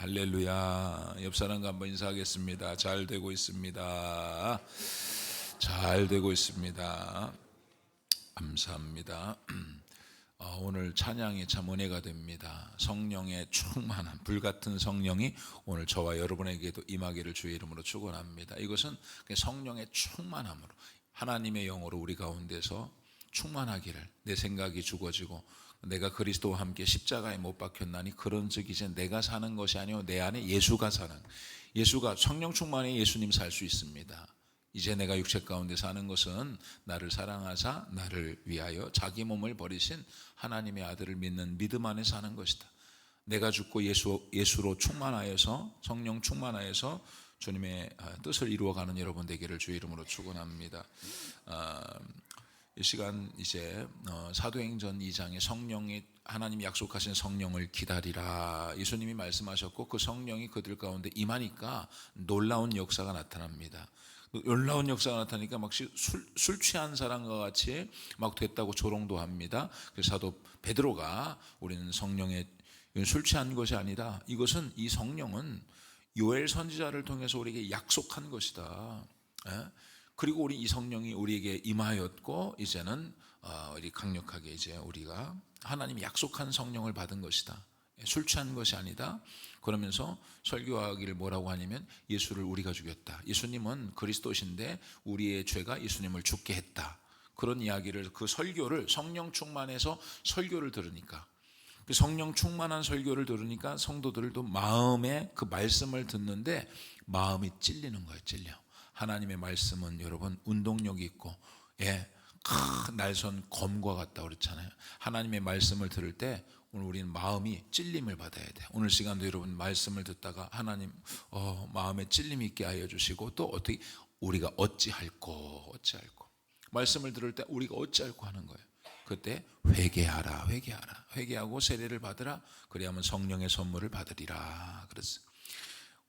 할렐루야. 옆 사람과 한번 인사하겠습니다. 잘 되고 있습니다. 잘 되고 있습니다. 감사합니다. 오늘 찬양이 참 은혜가 됩니다. 성령의 충만한 불같은 성령이 오늘 저와 여러분에게도 임하기를 주의 이름으로 축원합니다. 이것은 성령의 충만함으로 하나님의 영으로 우리 가운데서 충만하기를, 내 생각이 죽어지고 내가 그리스도와 함께 십자가에 못 박혔나니 그런즉 이제 내가 사는 것이 아니요 내 안에 예수가 사는, 예수가 성령 충만해 예수님 살 수 있습니다. 이제 내가 육체 가운데 사는 것은 나를 사랑하사 나를 위하여 자기 몸을 버리신 하나님의 아들을 믿는 믿음 안에 사는 것이다. 내가 죽고 예수로 충만하여서, 성령 충만하여서 주님의 뜻을 이루어가는 여러분 되기를 주의 이름으로 축원합니다. 이 시간 이제 사도행전 2장에 성령이, 하나님이 약속하신 성령을 기다리라 예수님이 말씀하셨고, 그 성령이 그들 가운데 임하니까 놀라운 역사가 나타납니다. 놀라운 역사가 나타나니까 막 술 취한 사람과 같이 막 됐다고 조롱도 합니다. 그래서 사도 베드로가 우리는 성령에 술 취한 것이 아니다, 이것은, 이 성령은 요엘 선지자를 통해서 우리에게 약속한 것이다. 그리고 우리 이 성령이 우리에게 임하였고 이제는 우리 강력하게 이제 우리가 하나님이 약속한 성령을 받은 것이다. 술 취한 것이 아니다. 그러면서 설교하기를 뭐라고 하냐면 예수를 우리가 죽였다. 예수님은 그리스도신데 우리의 죄가 예수님을 죽게 했다. 그런 이야기를, 그 설교를, 성령 충만해서 설교를 들으니까, 그 성령 충만한 설교를 들으니까 성도들도 마음에 그 말씀을 듣는데 마음이 찔리는 거예요. 찔려. 하나님의 말씀은 여러분 운동력이 있고, 날선 검과 같다 그랬잖아요. 하나님의 말씀을 들을 때 오늘 우리는 마음이 찔림을 받아야 돼. 오늘 시간도 여러분 말씀을 듣다가 하나님 마음에 찔림이 있게 하여 주시고, 또 어떻게 우리가 어찌할꼬 말씀을 들을 때 우리가 어찌할꼬 하는 거예요. 그때 회개하라, 회개하고 세례를 받으라, 그래야만 성령의 선물을 받으리라 그랬어요.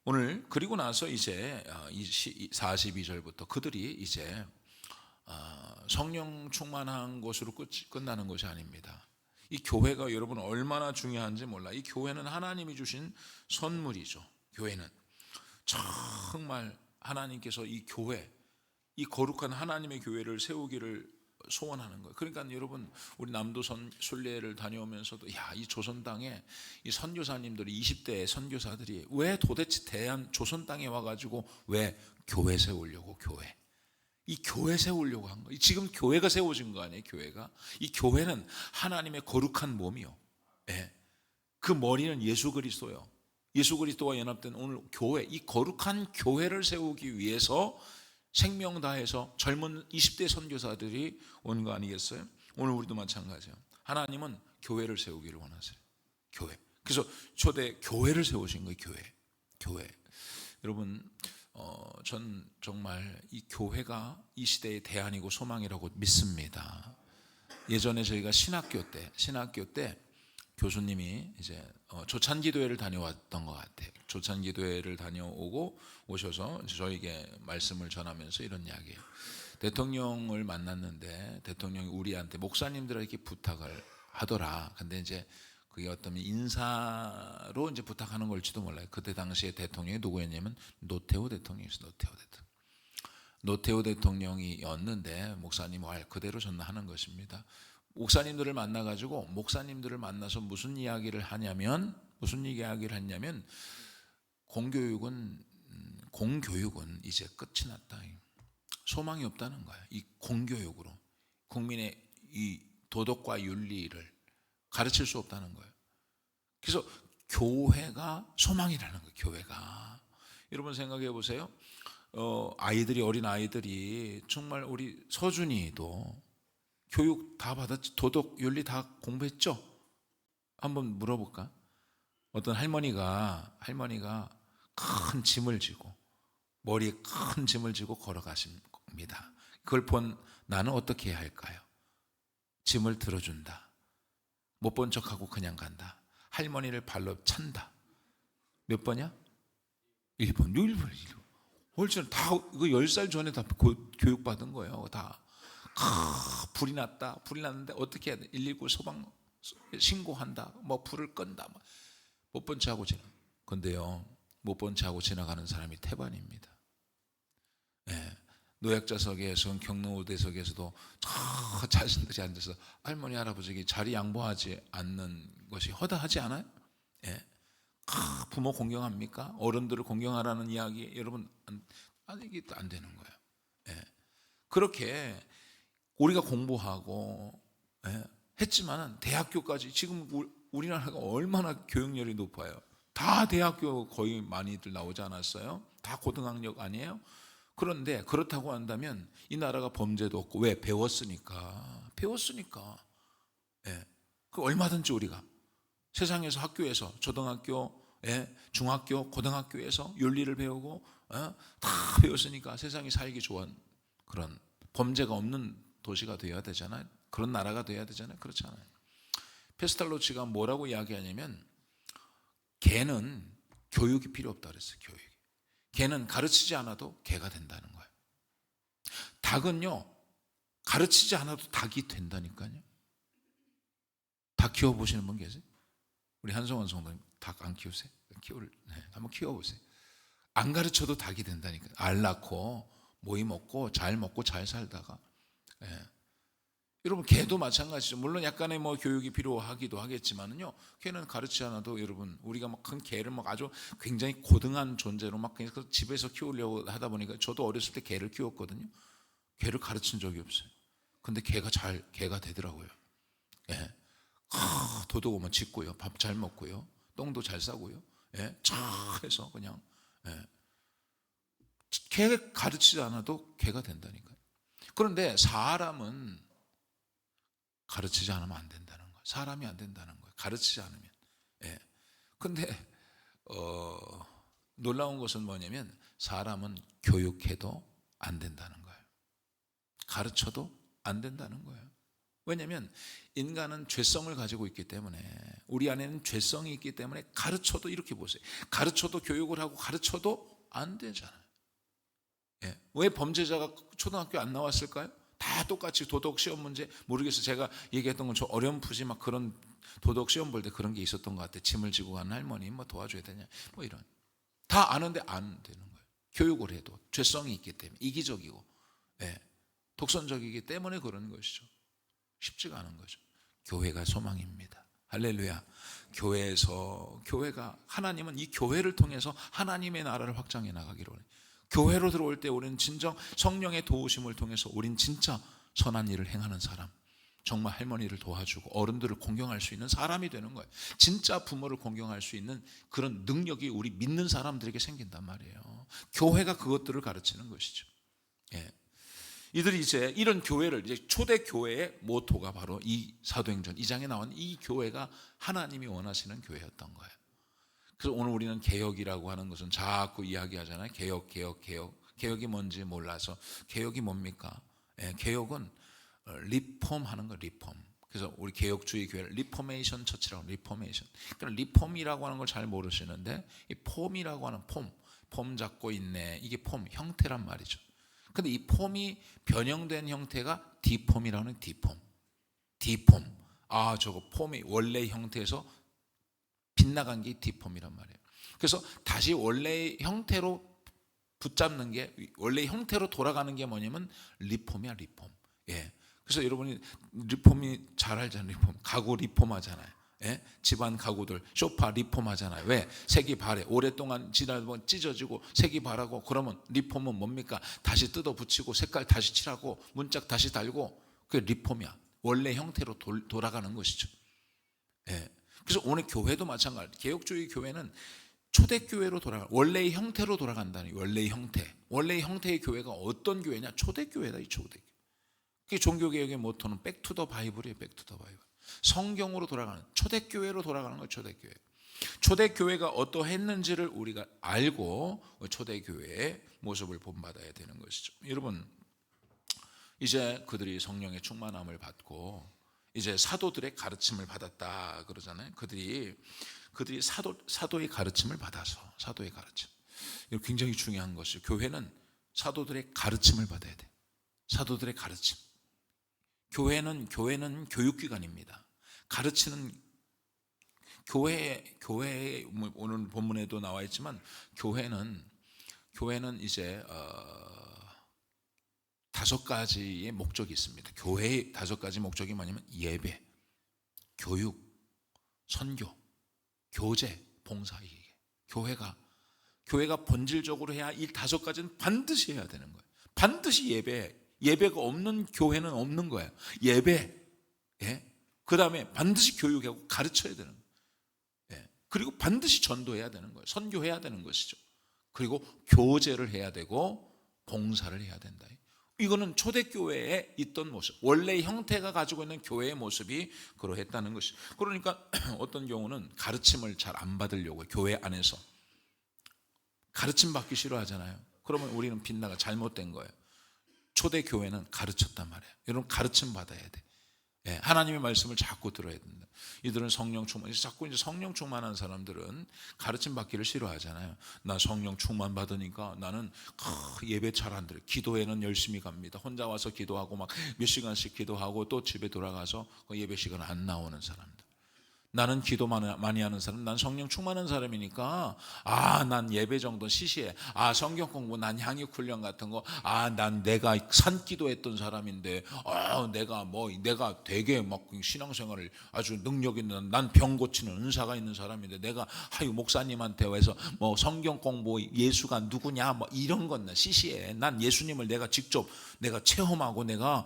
오늘 그리고 나서 이제 42절부터 그들이 이제 성령 충만한 것으로 끝나는 것이 아닙니다. 이 교회가 여러분 얼마나 중요한지 몰라. 이 교회는 하나님이 주신 선물이죠. 교회는 정말 하나님께서 이 교회, 이 거룩한 하나님의 교회를 세우기를 소원하는 거예요. 그러니까 여러분 우리 남도선 순례를 다녀오면서도 이 조선 땅에 이 선교사님들이, 20대 선교사들이 왜 도대체 대한 조선 땅에 와가지고 왜 교회 세우려고, 이 교회 세우려고 한 거예요. 지금 교회가 세워진 거 아니에요. 교회가, 이 교회는 하나님의 거룩한 몸이요. 그 머리는 예수 그리스도요. 예수 그리스도와 연합된 오늘 교회, 이 거룩한 교회를 세우기 위해서 생명 다해서 젊은 20대 선교사들이 온 거 아니겠어요? 오늘 우리도 마찬가지예요. 하나님은 교회를 세우기를 원하세요. 교회. 그래서 초대 교회를 세우신 거예요. 교회. 여러분, 전 정말 이 교회가 이 시대의 대안이고 소망이라고 믿습니다. 예전에 저희가 신학교 때 교수님이 이제 조찬기도회를 다녀왔던 것 같아요. 조찬기도회를 다녀오고 오셔서 저에게 말씀을 전하면서 이런 이야기예요. 대통령을 만났는데 대통령이 우리한테, 목사님들에게 부탁을 하더라. 근데 이제 그게 어떤 인사로 이제 부탁하는 걸지도 몰라요. 그때 당시에 대통령이 누구였냐면 노태우 대통령이었어요. 노태우 대통령이었는데 목사님 말 그대로 전하는 것입니다. 목사님들을 만나서 무슨 이야기를 했냐면 공교육은 이제 끝이 났다. 소망이 없다는 거예요. 이 공교육으로 국민의 이 도덕과 윤리를 가르칠 수 없다는 거예요. 그래서 교회가 소망이라는 거예요. 교회가. 여러분 생각해 보세요. 어린 아이들이 정말, 우리 서준이도 교육 다 받았지? 도덕, 윤리 다 공부했죠? 한번 물어볼까? 어떤 할머니가 큰 짐을 지고, 머리에 큰 짐을 지고 걸어가십니다. 그걸 본 나는 어떻게 해야 할까요? 짐을 들어준다. 못 본 척하고 그냥 간다. 할머니를 발로 찬다. 몇 번이야? 1번. 훨씬 다, 이거 10살 전에 다 교육받은 거예요. 다. 불이 났는데 어떻게 해야 돼? 119 소방 신고한다. 뭐 불을 끈다. 못 본 척하고 지나. 근데요, 못 본 채 하고 지나가는 사람이 태반입니다. 예. 노약자석에서 경로우대석에서도 저 자신들이 앉아서 할머니 할아버지에게 자리 양보하지 않는 것이 허다하지 않아요? 예. 부모 공경합니까? 어른들을 공경하라는 이야기 여러분 이게 안 되는 거예요. 예. 그렇게 우리가 공부하고 했지만은 대학교까지 지금 우리나라가 얼마나 교육열이 높아요. 다 대학교 거의 많이들 나오지 않았어요? 다 고등학력 아니에요? 그런데 그렇다고 한다면 이 나라가 범죄도 없고 왜? 배웠으니까. 그 얼마든지 우리가 세상에서 학교에서 초등학교, 중학교, 고등학교에서 윤리를 배우고 다 배웠으니까 세상이 살기 좋은 그런 범죄가 없는 도시가 되어야 되잖아요. 그런 나라가 되어야 되잖아요. 그렇지 않아요. 페스탈로치가 뭐라고 이야기하냐면 개는 교육이 필요 없다 그랬어요. 교육이. 개는 가르치지 않아도 개가 된다는 거예요. 닭은요, 가르치지 않아도 닭이 된다니까요. 닭 키워보시는 분 계세요? 우리 한성원 성도님 닭 안 키우세요? 한번 키워보세요. 안 가르쳐도 닭이 된다니까. 알 낳고 모이 먹고 잘 살다가. 여러분 개도 마찬가지죠. 물론 약간의 교육이 필요하기도 하겠지만은요, 개는 가르치지 않아도 여러분 우리가 큰 개를 아주 굉장히 고등한 존재로 그냥 집에서 키우려고 하다 보니까 저도 어렸을 때 개를 키웠거든요. 개를 가르친 적이 없어요. 근데 개가 되더라고요. 도둑 오면 짖고요, 밥 잘 먹고요, 똥도 잘 싸고요, 쫙 해서 그냥 개 가르치지 않아도 개가 된다니까요. 그런데 사람은 가르치지 않으면 안 된다는 거예요. 사람이 안 된다는 거예요. 가르치지 않으면. 근데 놀라운 것은 뭐냐면 사람은 교육해도 안 된다는 거예요. 가르쳐도 안 된다는 거예요. 왜냐하면 인간은 죄성을 가지고 있기 때문에, 우리 안에는 죄성이 있기 때문에 가르쳐도, 이렇게 보세요, 가르쳐도, 교육을 하고 가르쳐도 안 되잖아요. 왜 범죄자가 초등학교 안 나왔을까요? 다 똑같이 도덕 시험 문제, 모르겠어요. 제가 얘기했던 건 저 어렴풋이 그런 도덕 시험 볼 때 그런 게 있었던 것 같아요. 짐을 지고 가는 할머니 도와줘야 되냐 이런, 다 아는데 안 되는 거예요. 교육을 해도 죄성이 있기 때문에, 이기적이고 독선적이기 때문에 그런 것이죠. 쉽지가 않은 거죠. 교회가 소망입니다. 할렐루야. 교회가, 하나님은 이 교회를 통해서 하나님의 나라를 확장해 나가기로 해요. 교회로 들어올 때 우리는 진정 성령의 도우심을 통해서 우린 진짜 선한 일을 행하는 사람, 정말 할머니를 도와주고 어른들을 공경할 수 있는 사람이 되는 거예요. 진짜 부모를 공경할 수 있는 그런 능력이 우리 믿는 사람들에게 생긴단 말이에요. 교회가 그것들을 가르치는 것이죠. 이들이 이제 이런 교회를, 이제 초대 교회의 모토가 바로 이 사도행전 2장에 나온 이 교회가 하나님이 원하시는 교회였던 거예요. 그래서 오늘 우리는 개혁이라고 하는 것은 자꾸 이야기하잖아요. 개혁이 뭔지 몰라서. 개혁이 뭡니까? 개혁은 리폼하는 거, 리폼. 그래서 우리 개혁주의 교회를 리포메이션 처치라고, 리포메이션. 그러니까 리폼이라고 하는 걸 잘 모르시는데, 이 폼이라고 하는 폼 잡고 있네, 이게 폼, 형태란 말이죠. 근데 이 폼이 변형된 형태가 디폼이라는, 디폼. 저거 폼이 원래 형태에서 빗나간 게 디폼이란 말이에요. 그래서 다시 원래의 형태로 붙잡는 게, 원래 형태로 돌아가는 게 뭐냐면 리폼이야, 리폼. 그래서 여러분이 리폼이 잘 알잖아요. 리폼. 가구 리폼 하잖아요. 집안 가구들 소파 리폼 하잖아요. 왜? 색이 바래. 오랫동안 지나다 보면 찢어지고 색이 바라고, 그러면 리폼은 뭡니까? 다시 뜯어 붙이고 색깔 다시 칠하고 문짝 다시 달고, 그게 리폼이야. 원래 형태로 돌아가는 것이죠. 그래서 오늘 교회도 마찬가지. 개혁주의 교회는 초대교회로 원래의 형태로 돌아간다는, 원래의 형태의 교회가 어떤 교회냐? 초대교회다. 이 초대교회. 그게 종교개혁의 모토는 백투더 바이블이에요. 백투더 바이블. 성경으로 돌아가는, 초대교회로 돌아가는 거예요. 초대교회. 초대교회가 어떠했는지를 우리가 알고 초대교회의 모습을 본받아야 되는 것이죠. 여러분, 이제 그들이 성령의 충만함을 받고 이제 사도들의 가르침을 받았다 그러잖아요. 그들이 사도의 가르침을 받아서, 사도의 가르침. 이거 굉장히 중요한 것이죠. 교회는 사도들의 가르침을 받아야 돼. 사도들의 가르침. 교회는 교육기관입니다. 교회 오늘 본문에도 나와 있지만 교회는 이제 5가지의 목적이 있습니다. 교회의 5가지 목적이 뭐냐면 예배, 교육, 선교, 교제, 봉사. 교회가 본질적으로 해야 이 5가지는 반드시 해야 되는 거예요. 반드시 예배가 없는 교회는 없는 거예요. 예배, 그 다음에 반드시 교육하고 가르쳐야 되는 거예요. 그리고 반드시 전도해야 되는 거예요. 선교해야 되는 것이죠. 그리고 교제를 해야 되고 봉사를 해야 된다. 이거는 초대교회에 있던 모습, 원래 형태가 가지고 있는 교회의 모습이 그러했다는 것이죠. 그러니까 어떤 경우는 가르침을 잘 안 받으려고 교회 안에서 가르침 받기 싫어하잖아요. 그러면 우리는 빗나가 잘못된 거예요. 초대교회는 가르쳤단 말이에요. 여러분 가르침 받아야 돼. 하나님의 말씀을 자꾸 들어야 된다. 이들은 성령 충만, 자꾸 이제 성령 충만한 사람들은 가르침 받기를 싫어하잖아요. 나 성령 충만 받으니까 나는 예배 잘 안 드려요. 기도회는 열심히 갑니다. 혼자 와서 기도하고 막 몇 시간씩 기도하고 또 집에 돌아가서 그 예배 시간 안 나오는 사람들. 나는 기도 많이 하는 사람, 난 성령 충만한 사람이니까 난 예배 정도 시시해. 성경 공부, 난 향육 훈련 같은 거, 난 내가 산기도했던 사람인데, 내가 되게 막 신앙생활을 아주 능력 있는, 난 병 고치는 은사가 있는 사람인데, 내가 목사님한테 와서 뭐 성경 공부, 예수가 누구냐, 뭐 이런 건 시시해. 난 예수님을 내가 직접 내가 체험하고 내가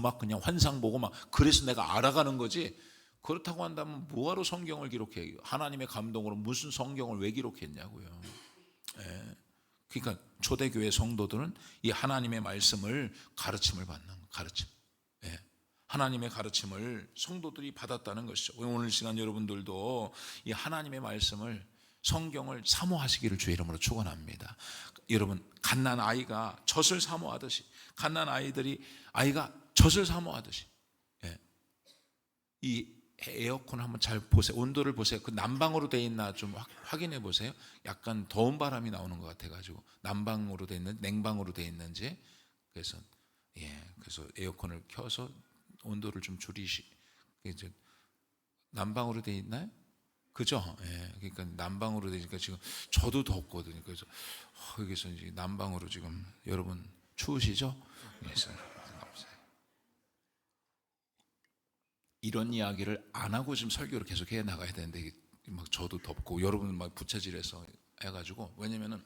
막 그냥 환상 보고 막 그래서 내가 알아가는 거지. 그렇다고 한다면 뭐하러 성경을 기록해? 하나님의 감동으로 무슨 성경을 왜 기록했냐고요. 그러니까 초대교회 성도들은 이 하나님의 말씀을 가르침을 받는 거예요. 가르침. 하나님의 가르침을 성도들이 받았다는 것이죠. 오늘 시간 여러분들도 이 하나님의 말씀을, 성경을 사모하시기를 주의 이름으로 축원합니다. 여러분 갓난 아이가 젖을 사모하듯이, 갓난 아이가 젖을 사모하듯이, 이 에어컨 한번 잘 보세요. 온도를 보세요. 그 난방으로 돼 있나 좀 확인해 보세요. 약간 더운 바람이 나오는 것 같아가지고 난방으로 돼 있는, 냉방으로 돼 있는지. 그래서 에어컨을 켜서 온도를 좀 이제 난방으로 돼 있나요? 그죠? 그러니까 난방으로 되니까 지금 저도 덥거든요. 그래서 여기서 이제 난방으로 지금 여러분 추우시죠? 그래서 이런 이야기를 안 하고 지금 설교를 계속 해 나가야 되는데 막 저도 덥고 여러분 막 부채질해서 해가지고, 왜냐면은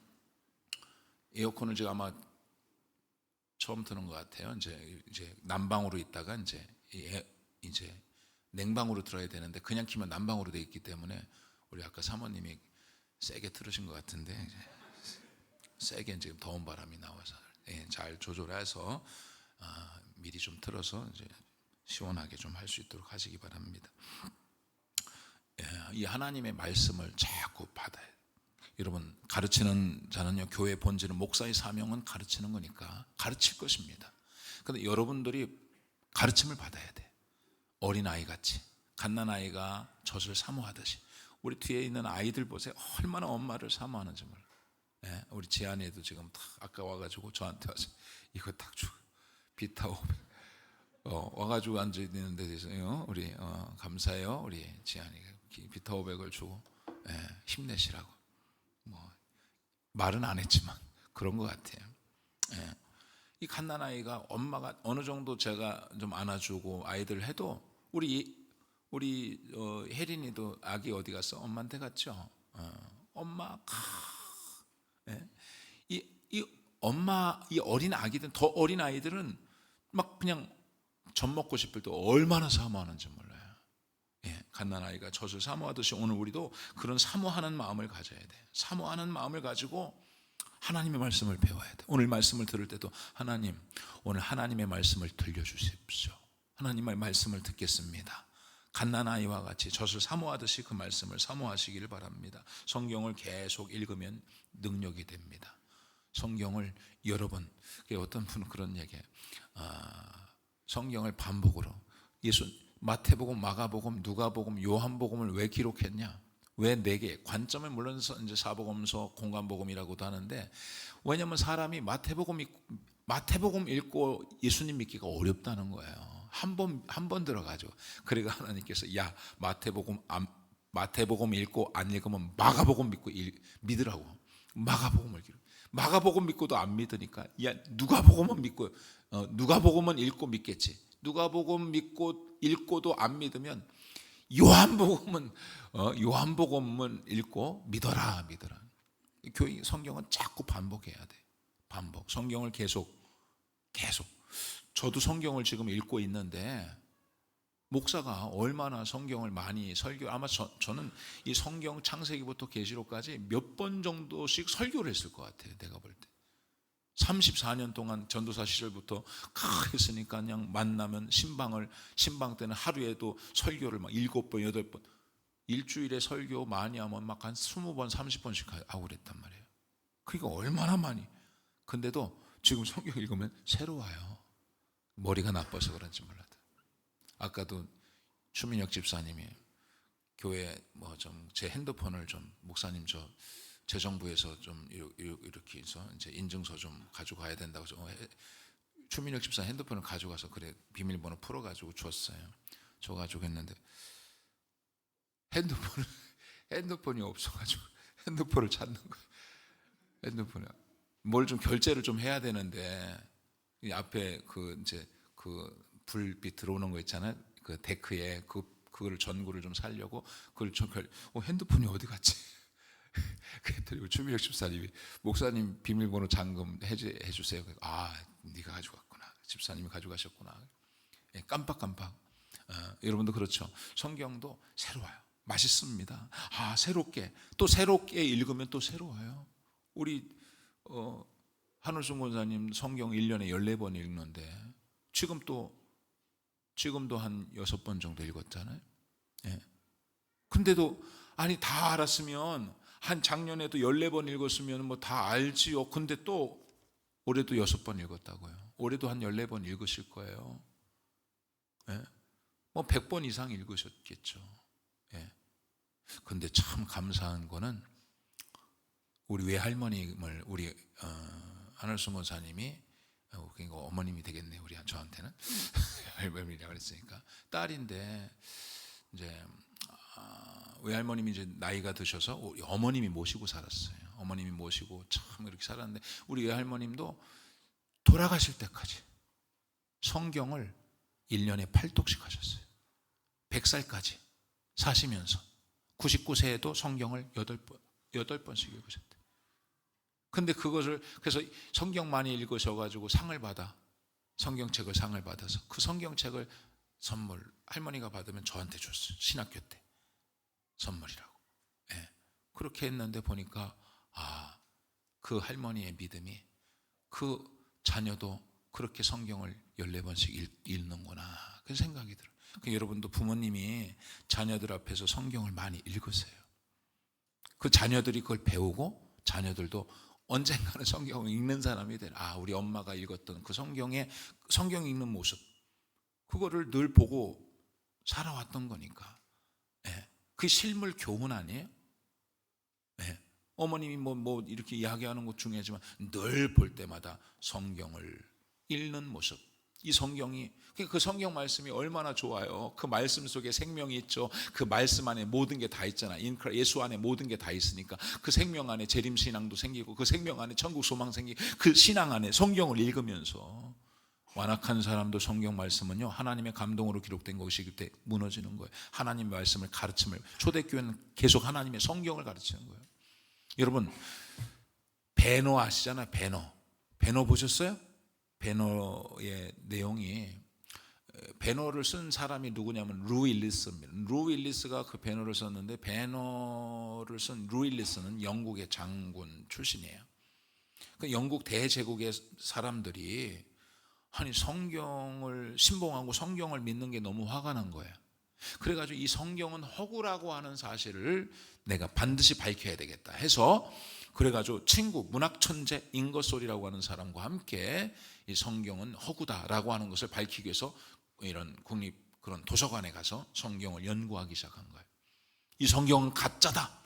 에어컨을 제가 아마 처음 트는 것 같아요. 이제 난방으로 있다가 이제 냉방으로 들어야 되는데 그냥 키면 난방으로 돼 있기 때문에 우리 아까 사모님이 세게 틀으신 것 같은데 이제 세게 지금 더운 바람이 나와서 잘 조절해서 미리 좀 틀어서 이제 시원하게 좀 할 수 있도록 하시기 바랍니다. 이 하나님의 말씀을 자꾸 받아야 돼요. 여러분 가르치는 자는요, 교회 본질은, 목사의 사명은 가르치는 거니까 가르칠 것입니다. 그런데 여러분들이 가르침을 받아야 돼. 어린아이같이, 갓난아이가 젖을 사모하듯이. 우리 뒤에 있는 아이들 보세요. 얼마나 엄마를 사모하는지 몰라요. 우리 지안이도 지금 아까 와가지고 저한테 와서 이거 딱 주고 비타 500 와가지고 앉아있는 데 대해서 우리 감사해요. 우리 지안이가 비타 500을 주고 힘내시라고. 뭐 말은 안 했지만 그런 것 같아요. 이 갓난아이가 엄마가 어느 정도 제가 좀 안아주고 아이들 해도 우리 혜린이도 아기 어디 갔어? 엄마한테 갔죠. 엄마 이 어린 아기들, 더 어린 아이들은 막 그냥 젖 먹고 싶을 때 얼마나 사모하는지 몰라요. 갓난아이가 젖을 사모하듯이 오늘 우리도 그런 사모하는 마음을 가져야 돼. 사모하는 마음을 가지고 하나님의 말씀을 배워야 돼. 오늘 말씀을 들을 때도 하나님, 오늘 하나님의 말씀을 들려주십시오. 하나님의 말씀을 듣겠습니다. 갓난아이와 같이 젖을 사모하듯이 그 말씀을 사모하시기를 바랍니다. 성경을 계속 읽으면 능력이 됩니다. 성경을 여러 번, 어떤 분은 그런 얘기해요. 성경을 반복으로, 마태복음, 마가복음, 누가복음, 요한복음을 왜 기록했냐? 왜 4개? 관점은 물론 이제 사복음서, 공관복음이라고도 하는데, 왜냐하면 사람이 마태복음 읽고 예수님 믿기가 어렵다는 거예요. 한 번 들어가죠. 그러니까 하나님께서 마태복음 마태복음 읽고 안 읽으면 마가복음 믿으라고. 마가복음을 읽고. 마가복음 믿고도 안 믿으니까 야 누가복음은 믿고 누가복음은 읽고 믿겠지. 누가복음 믿고 읽고도 안 믿으면 요한복음은 읽고 믿어라. 교회 성경은 자꾸 반복해야 돼. 반복. 성경을 계속. 저도 성경을 지금 읽고 있는데 목사가 얼마나 성경을 많이 아마 저는 이 성경 창세기부터 계시록까지 몇 번 정도씩 설교를 했을 것 같아요. 내가 볼 때 34년 동안 전도사 시절부터 했으니까 그냥 만나면 신방 때는 하루에도 설교를 막 7번 8번, 일주일에 설교 많이 하면 막 한 20번 30번씩 하고 그랬단 말이에요. 그러니까 얼마나 많이. 근데도 지금 성경 읽으면 새로워요. 머리가 나빠서 그런지 몰라도. 아까도 추민혁 집사님이 교회 좀 제 핸드폰을 좀 목사님 저 재정부에서 좀 이렇게 해서 이제 인증서 좀 가져가야 된다고 추민혁 집사 핸드폰을 가져가서 그래 비밀번호 풀어가지고 줬어요. 줘가지고 했는데 핸드폰이 없어가지고 핸드폰을 찾는 거예요. 핸드폰에 뭘 좀 결제를 좀 해야 되는데 이 앞에 이제 불빛 들어오는 거 있잖아요. 그 데크에 그거를 전구를 좀 살려고 그걸 핸드폰이 어디 갔지? 그랬더니 추미혁 집사님이 목사님 비밀번호 잠금 해주세요. 네가 가져갔구나. 집사님이 가져가셨구나. 깜빡. 여러분도 그렇죠. 성경도 새로워요. 맛있습니다. 새롭게 읽으면 또 새로워요. 우리 한울순 권사님 성경 1년에 14번 읽는데 지금도 한 6번 정도 읽었잖아요. 예. 근데도 다 알았으면 한 작년에도 14번 읽었으면 다 알지요. 근데 또 올해도 6번 읽었다고요. 올해도 한 14번 읽으실 거예요. 예. 100번 이상 읽으셨겠죠. 예. 근데 참 감사한 거는 우리 외할머님을 우리 한울순 권사님이 그러니까 어머님이 되겠네 우리 저한테는 할머니라고 그랬으니까 딸인데 이제 외할머님이 이제 나이가 드셔서 우리 어머님이 모시고 살았어요. 어머님이 모시고 참 이렇게 살았는데 우리 외할머님도 돌아가실 때까지 성경을 1년에 8독씩 하셨어요. 100살까지 사시면서 99세에도 성경을 8번씩 읽으셨대요. 근데 그래서 성경 많이 읽으셔가지고 성경책을 상을 받아서 그 성경책을 선물 할머니가 받으면 저한테 줬어요. 신학교 때 선물이라고. 예. 그렇게 했는데 보니까 그 할머니의 믿음이 그 자녀도 그렇게 성경을 14번씩 읽는구나 그 생각이 들어요. 여러분도 부모님이 자녀들 앞에서 성경을 많이 읽으세요. 그 자녀들이 그걸 배우고 자녀들도 언젠가는 성경을 읽는 사람이 되는 우리 엄마가 읽었던 그 성경 읽는 모습 그거를 늘 보고 살아왔던 거니까. 예. 그 실물 교훈 아니에요? 예. 어머님이 이렇게 이야기하는 것 중요하지만 늘 볼 때마다 성경을 읽는 모습. 이 성경이 그 성경 말씀이 얼마나 좋아요. 그 말씀 속에 생명이 있죠. 그 말씀 안에 모든 게 다 있잖아. 예수 안에 모든 게 다 있으니까 그 생명 안에 재림신앙도 생기고 그 생명 안에 천국 소망 생기고 그 신앙 안에 성경을 읽으면서 완악한 사람도 성경 말씀은요 하나님의 감동으로 기록된 것이기 때문에 무너지는 거예요. 하나님의 말씀을 가르침을 초대교회는 계속 하나님의 성경을 가르치는 거예요. 여러분 배너 아시잖아요. 배너 보셨어요? 배너의 내용이 배너를 쓴 사람이 누구냐면 루 윌리스입니다. 루 윌리스가 그 배너를 썼는데 배너를 쓴 루 윌리스는 영국의 장군 출신이에요. 그 영국 대제국의 사람들이 성경을 신봉하고 성경을 믿는 게 너무 화가 난 거예요. 그래가지고 이 성경은 허구라고 하는 사실을 내가 반드시 밝혀야 되겠다 해서 그래가지고 문학 천재 잉거솔이라고 하는 사람과 함께 이 성경은 허구다라고 하는 것을 밝히기 위해서 이런 국립 그런 도서관에 가서 성경을 연구하기 시작한 거예요. 이 성경은 가짜다.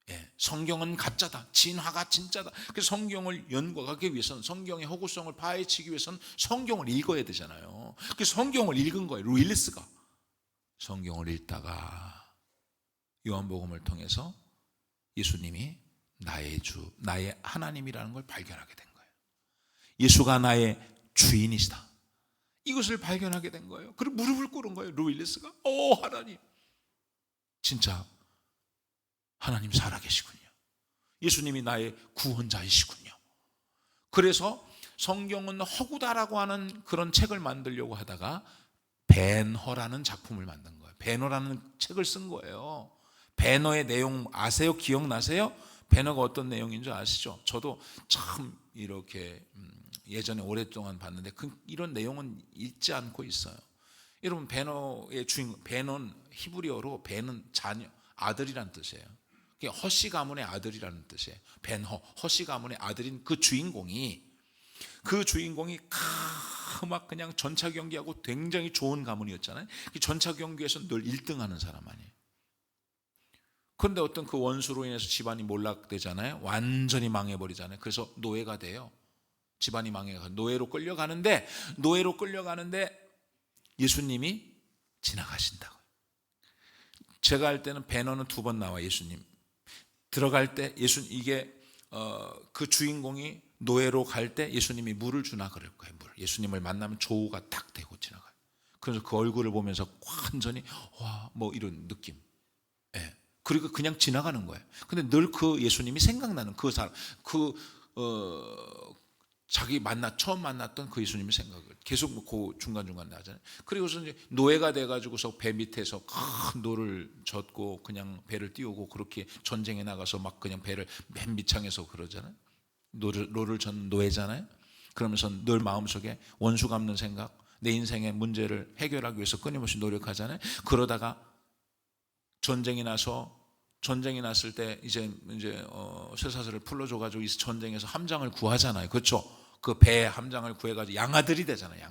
예, 성경은 가짜다. 진화가 진짜다. 그래서 성경을 연구하기 위해서는 성경의 허구성을 파헤치기 위해서는 성경을 읽어야 되잖아요. 그래서 성경을 읽은 거예요. 루일리스가 성경을 읽다가 요한복음을 통해서 예수님이 나의 주, 나의 하나님이라는 걸 발견하게 된 거예요. 예수가 나의 주인이시다. 이것을 발견하게 된 거예요. 그리고 무릎을 꿇은 거예요. 루일리스가. 하나님, 진짜 하나님 살아계시군요. 예수님이 나의 구원자이시군요. 그래서 성경은 허구다라고 하는 그런 책을 만들려고 하다가 벤허라는 작품을 만든 거예요. 벤허라는 책을 쓴 거예요. 벤허의 내용 아세요? 기억나세요? 벤허가 어떤 내용인 줄 아시죠? 저도 참 이렇게 예전에 오랫동안 봤는데 이런 내용은 읽지 않고 있어요. 여러분, 벤허의 주인공, 벤은 히브리어로 벤은 자녀, 아들이란 뜻이에요. 허씨 가문의 아들이라는 뜻이에요. 벤허, 허씨 가문의 아들인 그 주인공이 막 그냥 전차 경기하고 굉장히 좋은 가문이었잖아요. 전차 경기에서 늘 1등하는 사람 아니에요. 그런데 어떤 그 원수로 인해서 집안이 몰락되잖아요. 완전히 망해버리잖아요. 그래서 노예가 돼요. 집안이 망해가 노예로 끌려가는데 예수님이 지나가신다고요. 제가 할 때는 배너는 2번 나와. 예수님 들어갈 때 그 주인공이 노예로 갈 때 예수님이 물을 주나 그럴 거예요. 예수님을 만나면 조우가 딱 되고 지나가요. 그래서 그 얼굴을 보면서 완전히 이런 느낌. 예. 그리고 그냥 지나가는 거예요. 근데 늘 그 예수님이 생각나는 그 사람, 자기 처음 만났던 그 예수님의 생각을 계속 그 중간중간 나잖아요. 그리고서 이제 노예가 돼가지고서 배 밑에서 큰 노를 젓고 그냥 배를 띄우고 그렇게 전쟁에 나가서 막 그냥 배를 맨 밑창에서 그러잖아요. 노를 젓는 노예잖아요. 그러면서 늘 마음속에 원수 갚는 생각, 내 인생의 문제를 해결하기 위해서 끊임없이 노력하잖아요. 그러다가 전쟁이 났을 때 이제 쇠사슬을 풀어줘가지고 이 전쟁에서 함장을 구하잖아요. 그렇죠? 그 배 함장을 구해가지고 양아들이 되잖아요.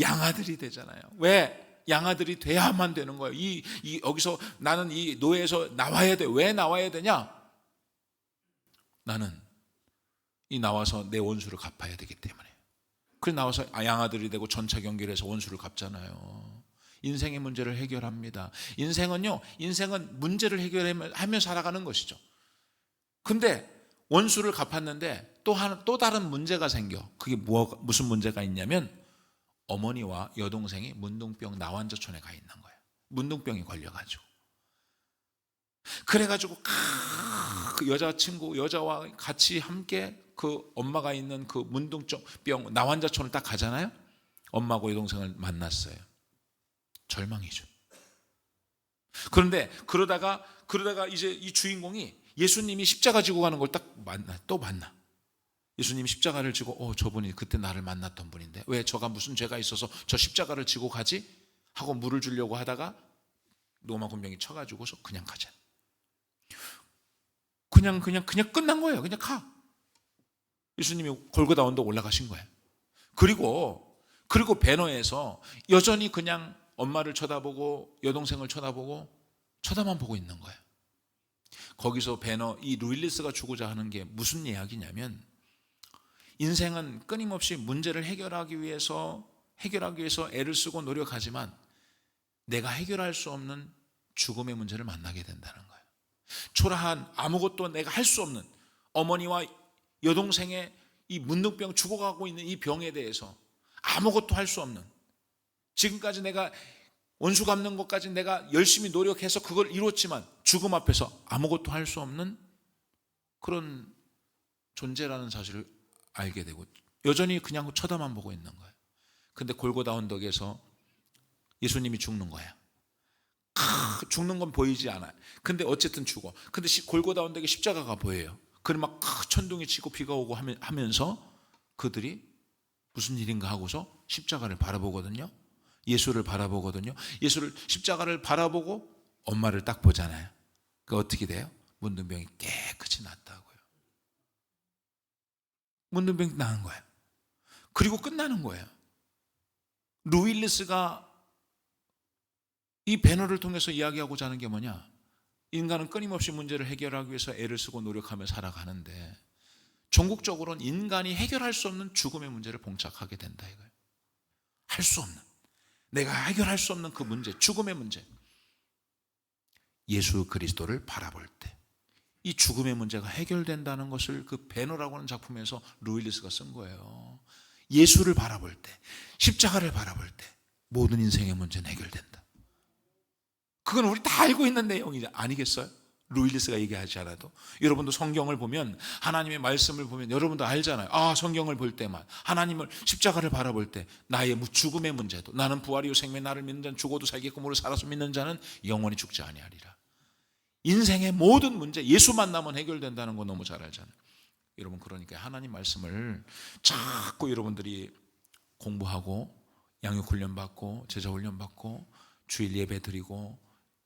양아들이 되잖아요. 왜? 양아들이 돼야만 되는 거예요. 여기서 나는 이 노예에서 나와야 돼. 왜 나와야 되냐? 나는 나와서 내 원수를 갚아야 되기 때문에. 그래서 나와서 양아들이 되고 전차 경기를 해서 원수를 갚잖아요. 인생의 문제를 해결합니다. 인생은 문제를 해결하며 살아가는 것이죠. 근데 원수를 갚았는데 또 다른 문제가 생겨. 그게 무슨 문제가 있냐면 어머니와 여동생이 문둥병 나환자촌에 가 있는 거예요. 문둥병이 걸려가지고. 그래가지고 그 여자와 같이 함께 그 엄마가 있는 그 문둥병 나환자촌을 딱 가잖아요. 엄마하고 여동생을 만났어요. 절망이죠. 그런데 그러다가 이제 이 주인공이 예수님이 십자가 지고 가는 걸 딱 만나. 예수님이 십자가를 지고 저분이 그때 나를 만났던 분인데 왜 저가 무슨 죄가 있어서 저 십자가를 지고 가지? 하고 물을 주려고 하다가 로마 군병이 쳐가지고서 그냥 가자. 그냥 끝난 거예요. 그냥 가. 예수님이 골고다 언덕 올라가신 거예요. 그리고 배너에서 여전히 그냥 엄마를 쳐다보고 여동생을 쳐다만 보고 있는 거예요. 거기서 이 루일리스가 주고자 하는 게 무슨 이야기냐면 인생은 끊임없이 문제를 해결하기 위해서 애를 쓰고 노력하지만 내가 해결할 수 없는 죽음의 문제를 만나게 된다는 거예요. 초라한 아무것도 내가 할 수 없는 어머니와 여동생의 이 문둥병 죽어가고 있는 이 병에 대해서 아무것도 할 수 없는, 지금까지 내가 원수 갚는 것까지 내가 열심히 노력해서 그걸 이뤘지만 죽음 앞에서 아무것도 할 수 없는 그런 존재라는 사실을 알게 되고 여전히 그냥 쳐다만 보고 있는 거예요. 근데 골고다 언덕에서 예수님이 죽는 거야. 죽는 건 보이지 않아요. 근데 어쨌든 죽어. 근데 골고다 언덕에 십자가가 보여요. 그럼 막 천둥이 치고 비가 오고 하면서 그들이 무슨 일인가 하고서 십자가를 바라보거든요. 예수를 바라보거든요. 십자가를 바라보고 엄마를 딱 보잖아요. 그 어떻게 돼요? 문둥병이 깨끗이 낫다고요. 문둥병이 나은 거예요. 그리고 끝나는 거예요. 루일리스가 이 배너를 통해서 이야기하고자 하는 게 뭐냐? 인간은 끊임없이 문제를 해결하기 위해서 애를 쓰고 노력하며 살아가는데 종국적으로는 인간이 해결할 수 없는 죽음의 문제를 봉착하게 된다 이거예요. 할 수 없는, 내가 해결할 수 없는 그 문제, 죽음의 문제. 예수 그리스도를 바라볼 때 이 죽음의 문제가 해결된다는 것을 그 배너라고 하는 작품에서 루일리스가 쓴 거예요. 예수를 바라볼 때, 십자가를 바라볼 때 모든 인생의 문제는 해결된다. 그건 우리 다 알고 있는 내용이 아니겠어요? 루일리스가 얘기하지 않아도. 여러분도 성경을 보면, 하나님의 말씀을 보면 여러분도 알잖아요. 아, 성경을 볼 때만, 하나님을, 십자가를 바라볼 때 나의 죽음의 문제도, 나는 부활이요 생명, 나를 믿는 자는 죽어도 살겠고 무릇 살아서 믿는 자는 영원히 죽지 아니하리라. 인생의 모든 문제, 예수 만나면 해결된다는 거 너무 잘 알잖아요. 여러분, 그러니까 하나님 말씀을 자꾸 여러분들이 공부하고 양육훈련 받고 제자훈련 받고 주일 예배 드리고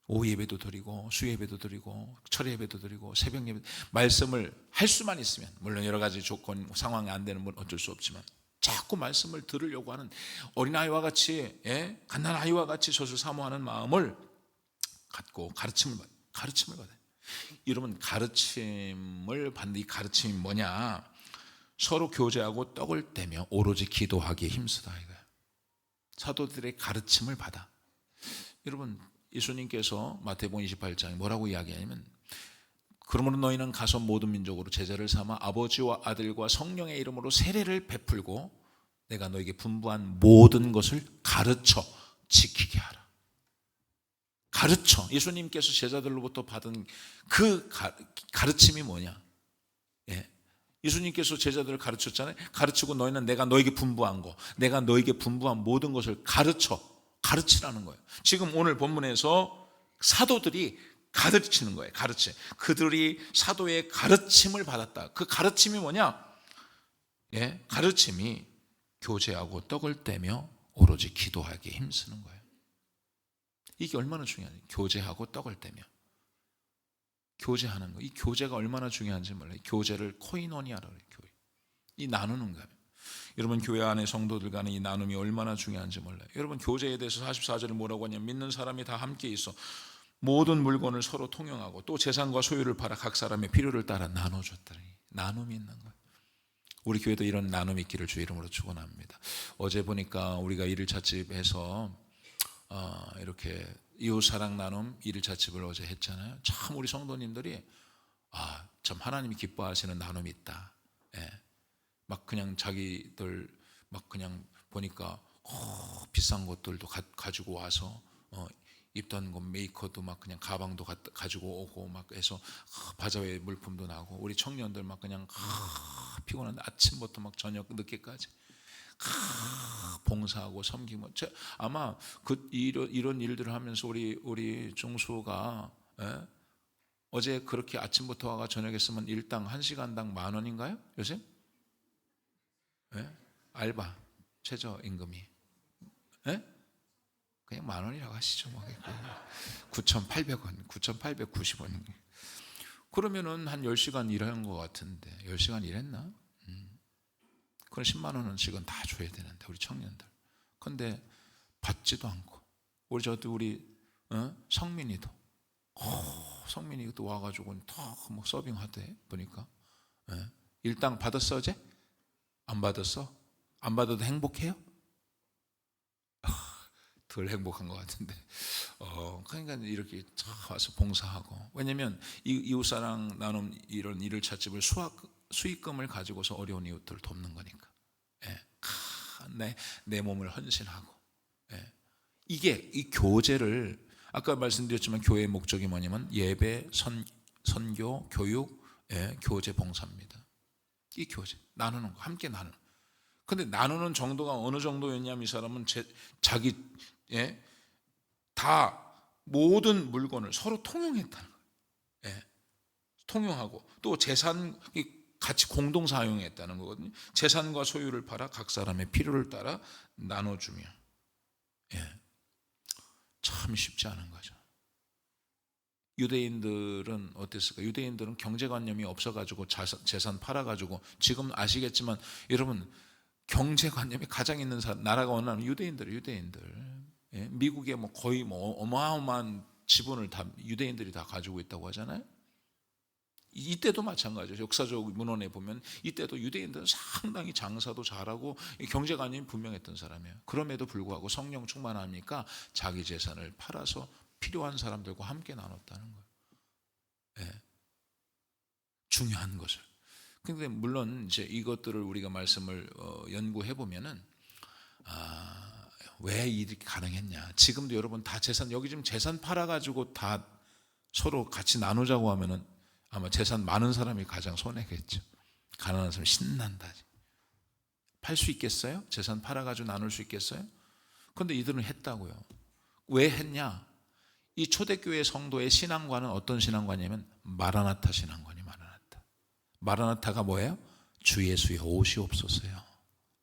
오후 예배도 드리고 수 예배도 드리고 철 예배도 드리고 새벽 예배, 말씀을 할 수만 있으면, 물론 여러 가지 조건 상황이 안 되는 분 어쩔 수 없지만 자꾸 말씀을 들으려고 하는 어린아이와 같이, 갓난아이와 같이 저를 사모하는 마음을 갖고 가르침을 받아요. 여러분, 가르침을 받는 이 가르침이 뭐냐? 서로 교제하고 떡을 떼며 오로지 기도하기에 힘쓰다 이거예요. 사도들의 가르침을 받아. 여러분, 예수님께서 마태복음 28장에 뭐라고 이야기하냐면, 그러므로 너희는 가서 모든 민족으로 제자를 삼아 아버지와 아들과 성령의 이름으로 세례를 베풀고 내가 너에게 분부한 모든 것을 가르쳐 지키게 하라. 가르쳐. 예수님께서 제자들로부터 받은 그 가르침이 뭐냐? 예수님께서 제자들을 가르쳤잖아요. 가르치고 너희는 내가 너에게 분부한 거, 내가 너에게 분부한 모든 것을 가르치라는 거예요. 지금 오늘 본문에서 사도들이 가르치는 거예요. 그들이 사도의 가르침을 받았다. 그 가르침이 뭐냐? 가르침이 교제하고 떡을 떼며 오로지 기도하기에 힘쓰는 거예요. 이게 얼마나 중요한지. 교제하고 떡을 떼며 교제하는 거. 이 교제가 얼마나 중요한지 몰라요. 교제를 코이노니아라고 해요. 교회. 이 나누는 거예요. 여러분, 교회 안에 성도들 간의 이 나눔이 얼마나 중요한지 몰라요. 여러분, 교제에 대해서 44절에 뭐라고 하냐면, 믿는 사람이 다 함께 있어 모든 물건을 서로 통용하고 또 재산과 소유를 팔아 각 사람의 필요를 따라 나눠줬다. 나눔이 있는 거예요. 우리 교회도 이런 나눔이 있기를 주 이름으로 축원합니다. 어제 보니까 우리가 일일 찻집에서 이렇게 이웃사랑 나눔 일일 찻집을 어제 했잖아요. 참 우리 성도님들이 참 하나님이 기뻐하시는 나눔이 있다. 막 그냥 자기들 막 그냥 보니까 비싼 것들도 가지고 와서 입던 것 메이커도 막 그냥 가방도 가지고 오고 막 해서 바자회 물품도 나고, 우리 청년들 막 그냥 피곤한데 아침부터 막 저녁 늦게까지 봉사하고 섬기고. 아마 이런 일들을 하면서 우리 중수가 어제 그렇게 아침부터 와가 저녁에 쓰면 일당 1시간당 10,000원인가요? 요새? 알바 최저임금이 그냥 10,000원이라고 하시죠. 9,800원, 9,890원. 그러면은 한 10시간 일한 것 같은데, 10시간 일했나? 그럼 10만 원씩은 다 줘야 되는데, 우리 청년들. 근데 받지도 않고, 우리 성민이도 와가지고 뭐 서빙하대 보니까. 일당 받았어 어제? 안 받았어? 안 받아도 행복해요? 덜 행복한 것 같은데. 그러니까 이렇게 와서 봉사하고. 왜냐면 이웃사랑 나눔 이런 일을 찻집을 수익금을 가지고서 어려운 이웃들을 돕는 거니까. 내 몸을 헌신하고. 이게 이 교제를, 아까 말씀드렸지만 교회의 목적이 뭐냐면 예배, 선교, 교육, 교제, 봉사입니다. 이 교제 나누는 거, 함께 나누는. 근데 나누는 정도가 어느 정도였냐면, 이 사람은 자기 다 모든 물건을 서로 통용했다는 거예요. 통용하고 또 재산 같이 공동 사용했다는 거거든요. 재산과 소유를 팔아 각 사람의 필요를 따라 나눠주며. 참 쉽지 않은 거죠. 유대인들은 어땠을까? 유대인들은 경제관념이 없어가지고 재산 팔아가지고, 지금 아시겠지만 여러분, 경제관념이 가장 있는 나라가 원하는 유대인들. 미국에 거의 어마어마한 지분을 다 유대인들이 다 가지고 있다고 하잖아요. 이때도 마찬가지죠. 역사적 문헌에 보면 이때도 유대인들은 상당히 장사도 잘하고 경제관념이 분명했던 사람이에요. 그럼에도 불구하고 성령 충만하니까 자기 재산을 팔아서 필요한 사람들과 함께 나눴다는 거예요. 예. 중요한 것을. 근데 물론 이제 이것들을 우리가 말씀을 연구해 보면은 왜 이렇게 가능했냐? 지금도 여러분 다 재산, 여기 지금 재산 팔아 가지고 다 서로 같이 나누자고 하면은 아마 재산 많은 사람이 가장 손해겠죠. 가난한 사람이 신난다. 팔 수 있겠어요? 재산 팔아 가지고 나눌 수 있겠어요? 그런데 이들은 했다고요. 왜 했냐? 이 초대교회 성도의 신앙관은 어떤 신앙관이냐면 마라나타 신앙관이 마라나타. 마라나타가 뭐예요? 주 예수여 오시옵소서요.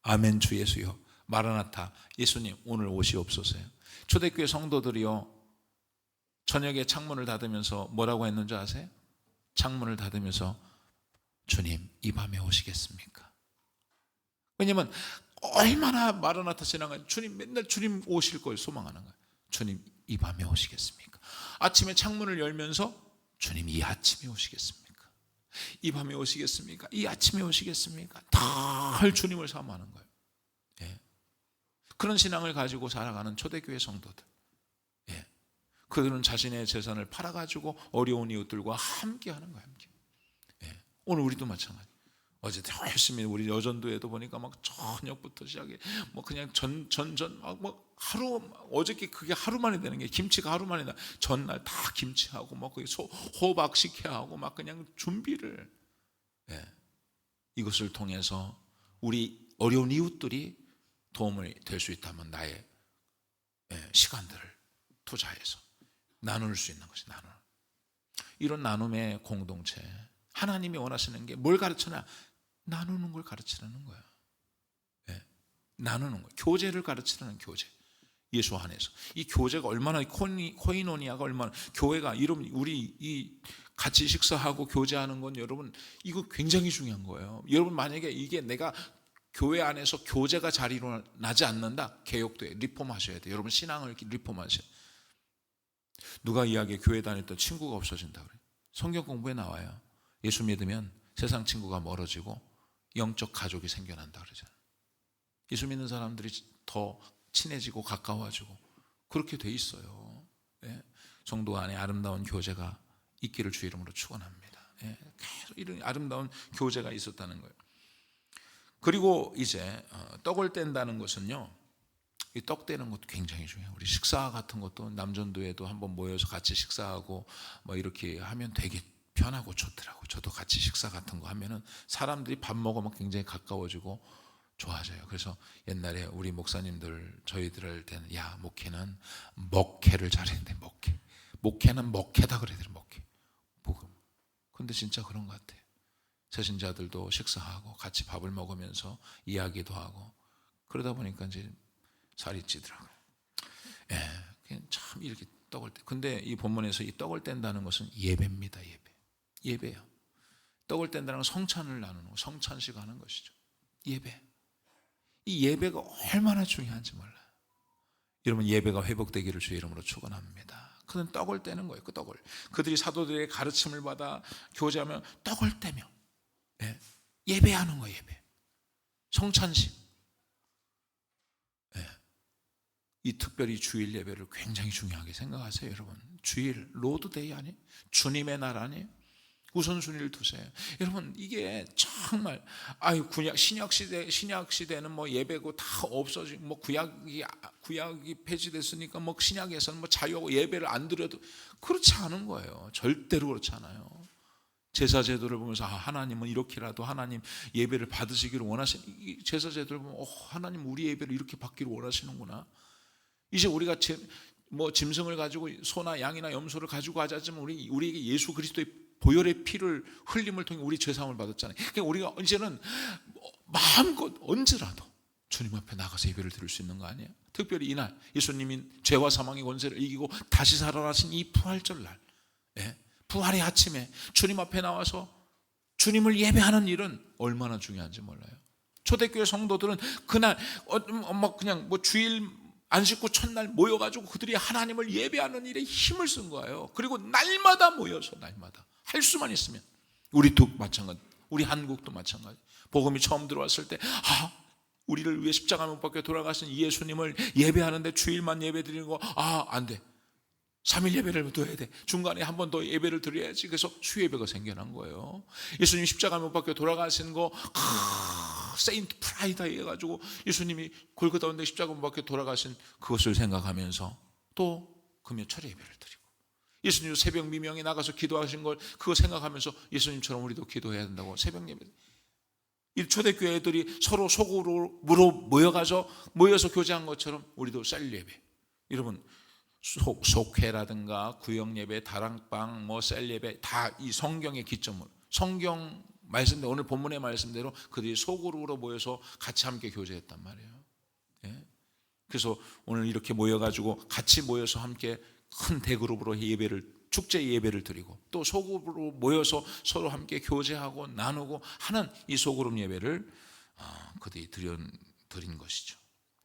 아멘 주 예수여. 마라나타 예수님 오늘 오시옵소서요. 초대교회 성도들이요 저녁에 창문을 닫으면서 뭐라고 했는지 아세요? 창문을 닫으면서 주님 이 밤에 오시겠습니까? 왜냐면 얼마나 마라나타 신앙은 주님 맨날 주님 오실 걸 소망하는 거예요. 주님 이 밤에 오시겠습니까? 아침에 창문을 열면서 주님 이 아침에 오시겠습니까? 이 밤에 오시겠습니까? 이 아침에 오시겠습니까? 늘 주님을 사모하는 거예요. 예. 그런 신앙을 가지고 살아가는 초대교회 성도들. 예. 그들은 자신의 재산을 팔아가지고 어려운 이웃들과 함께 하는 거예요. 함께. 예. 오늘 우리도 마찬가지. 어제 열심히 우리 여전도에도 보니까 막 저녁부터 시작해 뭐 그냥 뭐 하루 어저께 그게 하루 만에 되는 게 김치가 하루 만에 나 전날 다 김치하고 뭐 거기 호박 식혜하고 막 그냥 준비를 예. 이것을 통해서 우리 어려운 이웃들이 도움이 될 수 있다면 나의 시간들을 투자해서 나눌 수 있는 것이 이런 나눔의 공동체. 하나님이 원하시는 게 뭘 가르치나? 나누는 걸 가르치라는 거야. 예. 나누는 거. 교제를 가르치라는 교제. 예수 안에서. 이 교제가 얼마나 코이노니아가 얼마나 교회가 여러분 우리 이 같이 식사하고 교제하는 건 여러분 이거 굉장히 중요한 거예요. 여러분 만약에 이게 내가 교회 안에서 교제가 잘 일어나지 않는다. 개혁돼. 리폼하셔야 돼요. 여러분 신앙을 리폼하셔야 돼요. 누가 이야기해 교회 다녔던 친구가 없어진다 그래요. 성경 공부에 나와요. 예수 믿으면 세상 친구가 멀어지고 영적 가족이 생겨난다 그러잖아요. 예수 믿는 사람들이 더 친해지고 가까워지고 그렇게 돼 있어요. 예. 성도 안에 아름다운 교제가 있기를 주 이름으로 축원합니다. 예. 계속 이런 아름다운 교제가 있었다는 거예요. 그리고 이제 떡을 뗀다는 것은요. 이 떡 떼는 것도 굉장히 중요해요. 우리 식사 같은 것도 남전도에도 한번 모여서 같이 식사하고 뭐 이렇게 하면 되게 편하고 좋더라고요. 저도 같이 식사 같은 거 하면은 사람들이 밥 먹으면 굉장히 가까워지고 좋아져요. 그래서 옛날에 우리 목사님들 저희들 할 때는 야 목회는 먹회를 잘해야 돼. 목회는 먹회다 그래야 돼. 먹회. 근데 진짜 그런 것 같아요. 새신자들도 식사하고 같이 밥을 먹으면서 이야기도 하고 그러다 보니까 이제 살이 찌더라고요. 예, 참 이렇게 떡을 떼. 근데 이 본문에서 이 떡을 뗀다는 것은 예배입니다. 예배예요. 떡을 뗀다는 건 성찬을 나누는 거, 성찬식 하는 것이죠. 예배. 이 예배가 얼마나 중요한지 몰라요. 여러분 예배가 회복되기를 주의 이름으로 축원합니다. 그는 떡을 떼는 거예요. 그 떡을 그들이 사도들의 가르침을 받아 교제하며 떡을 떼며 예배하는 거예요. 예배. 성찬식. 이 특별히 주일 예배를 굉장히 중요하게 생각하세요. 여러분 주일 로드데이 아니에요? 주님의 날 아니에요? 우선순위를 두세요. 여러분 이게 정말 신약 시대는 뭐 예배고 다 없어지고 뭐 구약이 폐지됐으니까 뭐 신약에서는 뭐 자유하고 예배를 안 드려도 그렇지 않은 거예요. 절대로 그렇지 않아요. 제사 제도를 보면서 하나님은 이렇게라도 하나님 예배를 받으시기를 원하시는 제사 제도를 보면 하나님 우리 예배를 이렇게 받기를 원하시는구나. 이제 우리가 짐승을 가지고 소나 양이나 염소를 가지고 하자지만 우리에게 예수 그리스도의 보혈의 피를 흘림을 통해 우리 죄사함을 받았잖아요. 그러니까 우리가 이제는 마음껏 언제라도 주님 앞에 나가서 예배를 드릴 수 있는 거 아니에요? 특별히 이날 예수님이 죄와 사망의 권세를 이기고 다시 살아나신 이 부활절 날, 부활의 아침에 주님 앞에 나와서 주님을 예배하는 일은 얼마나 중요한지 몰라요. 초대교회 성도들은 그날 그냥 주일 안식구 첫날 모여가지고 그들이 하나님을 예배하는 일에 힘을 쓴 거예요. 그리고 날마다 모여서 날마다 할 수만 있으면 우리도 마찬가지, 우리 한국도 마찬가지. 복음이 처음 들어왔을 때 우리를 위해 십자가 못 박혀 돌아가신 예수님을 예배하는데 주일만 예배 드리는 거 안 돼. 3일 예배를 드려야 돼. 중간에 한 번 더 예배를 드려야지. 그래서 수예배가 생겨난 거예요. 예수님 십자가 못 박혀 돌아가신 거 세인트 프라이다 해가지고 예수님이 골고다 온데 십자가 못 박혀 돌아가신 그것을 생각하면서 또 금요철에 예배를 드리고, 예수님 새벽 미명에 나가서 기도하신 걸 그거 생각하면서 예수님처럼 우리도 기도해야 된다고 새벽 예배. 이 초대교회 애들이 서로 속으로 모여서 교제한 것처럼 우리도 셀 예배. 여러분, 속회라든가 구역예배, 다락방, 셀예배 다 이 성경의 기점으로, 성경 말씀대로, 오늘 본문의 말씀대로 그들이 소그룹으로 모여서 같이 함께 교제했단 말이에요. 예? 그래서 오늘 이렇게 모여가지고 같이 모여서 함께 큰 대그룹으로 축제 예배를 드리고, 또 소그룹으로 모여서 서로 함께 교제하고 나누고 하는 이 소그룹 예배를 그들이 드린 것이죠.